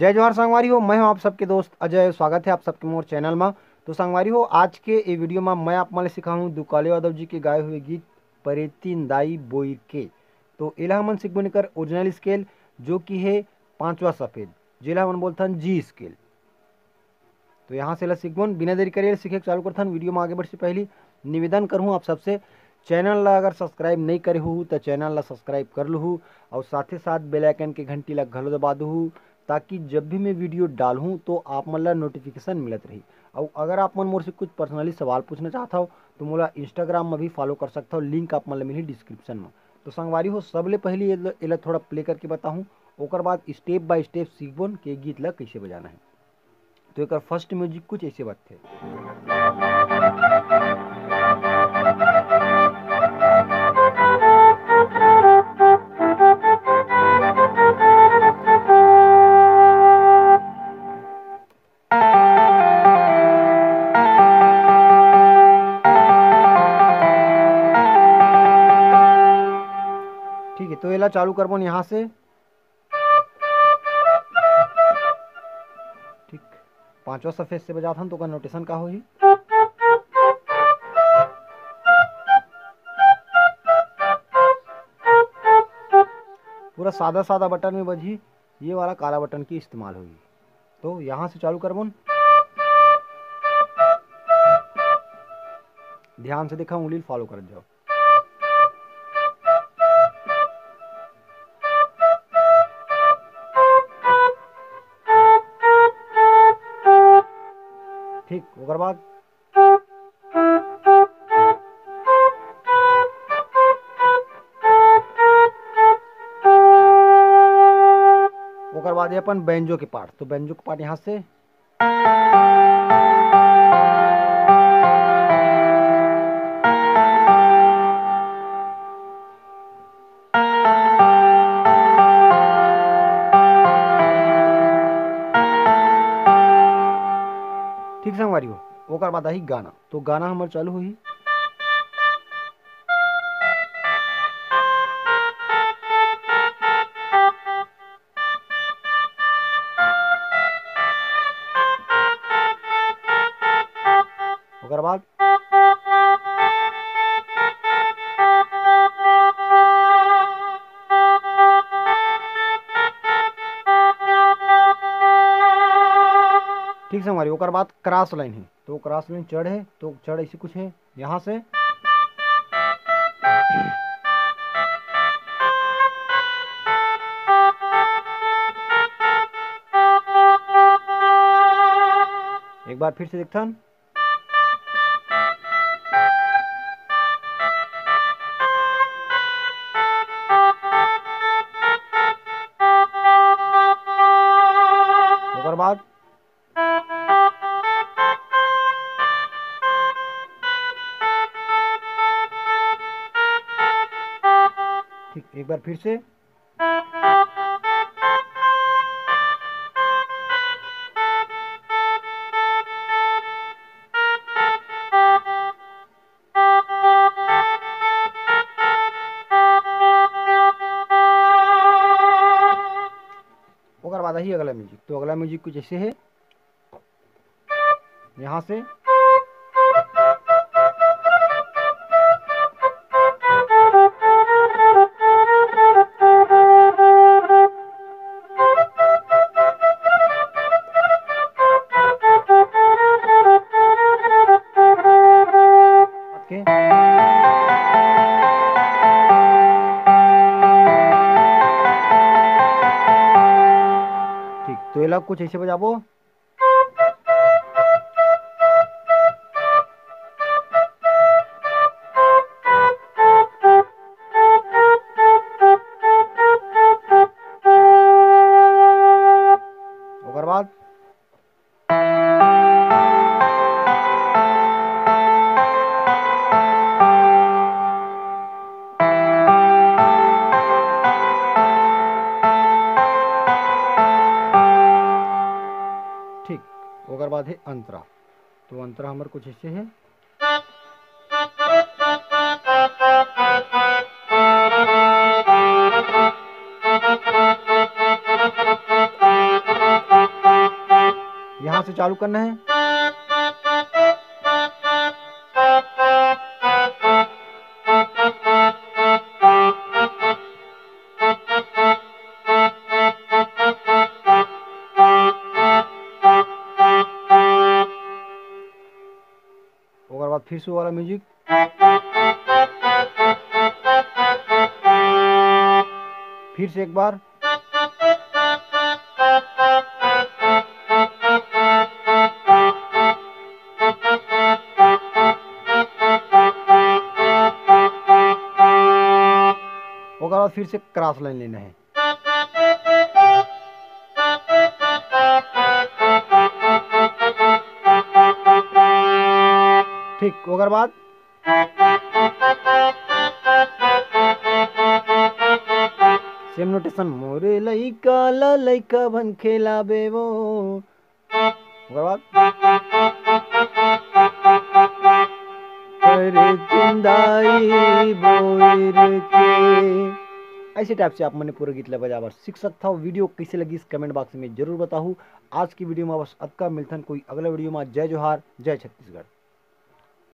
जय जोहार संगवारी हो। मैं हूं आप सबके दोस्त अजय। स्वागत है आप सबके मोर चैनल में। तो संगवारी हो, आज के ये वीडियो में मैं आप मन सिखाऊँ दुकाले यादव जी के गाए हुए गीत परेतीन दाई बोई के। तो एला हमन सीखबो कर ओरिजिनल स्केल जो कि है पांचवा सफेद, जेला हमन बोलथन जी स्केल। तो यहाँ से ला सीखबोन बिना देरी करे सीखे चालू करथन। वीडियो में आगे बढ़ से पहले निवेदन करूँ आप सबसे, चैनल ला अगर सब्सक्राइब नहीं करे हो तो चैनल ला सब्सक्राइब कर लूँ और साथ ही साथ बेल आइकन के घंटी ला घलो दबा दूँ, ताकि जब भी मैं वीडियो डालूँ तो आप मन ला नोटिफिकेशन मिलत रही। और अगर आप मन मोर से कुछ पर्सनली सवाल पूछना चाहता हो तो मोला इंस्टाग्राम में भी फॉलो कर सकता हो, लिंक आप मन ला मिली डिस्क्रिप्शन में। तो संगवारी हो, सबले पहले ये थोड़ा प्ले करके बताऊँ, ओकर बाद स्टेप बाय स्टेप सीखबोन के गीत ला कैसे बजाना है। तो एक फर्स्ट म्यूजिक कुछ ऐसे बात है। ठीक है, तो ये ला चालू करबो यहाँ से। ठीक, पांचवा सफेद से बजात हन तो का नोटेशन का होही। पूरा सादा सादा बटन में बजी, ये वाला काला बटन की इस्तेमाल होगी। तो यहाँ से चालू करबोन, ध्यान से देखा, उंगली फॉलो कर जाओ। ठीक, ओकर बाद ये अपन बेंजो के पार्ट, तो बेंजो के पार्ट यहाँ से ठीक संगवारी हो। ओकर बाद आई गाना, तो गाना हमार चालू हुई। ओकर बाद ठीक संगवारी, ओकर बाद क्रॉस लाइन है, तो क्रॉस लाइन चढ़ है, तो चढ़ ऐसे कुछ है यहाँ से। एक बार फिर से देखथन। ओकर बाद ठीक, एक बार फिर से। ओकर बाद ही अगला म्यूजिक, तो अगला म्यूजिक कुछ ऐसे है, यहाँ से के ठीक, तो ये लोग कुछ ऐसे बजाबो। ओकर बाद ठीक, ओकर बाद है अंतरा, तो अंतरा हमारे कुछ ऐसे है। यहाँ से चालू करना है। और बाद फिर से वाला म्यूजिक, फिर से एक बार, और बाद फिर से क्रॉस लाइन लेना है। ठीक, ओकर बाद सेम नोटेशन, मोरे लइका ला लइका बन खेलाबे वो। ओकर बाद अरे जिंदाई बोर के। ऐसे टाइप से आप मैंने पूरा गीत बजावर सीख सकता हो। वीडियो कैसे लगी इस कमेंट बॉक्स में जरूर बताओ। आज की वीडियो में बस अक्का मिलथन कोई अगला वीडियो में। जय जोहार, जय छत्तीसगढ़।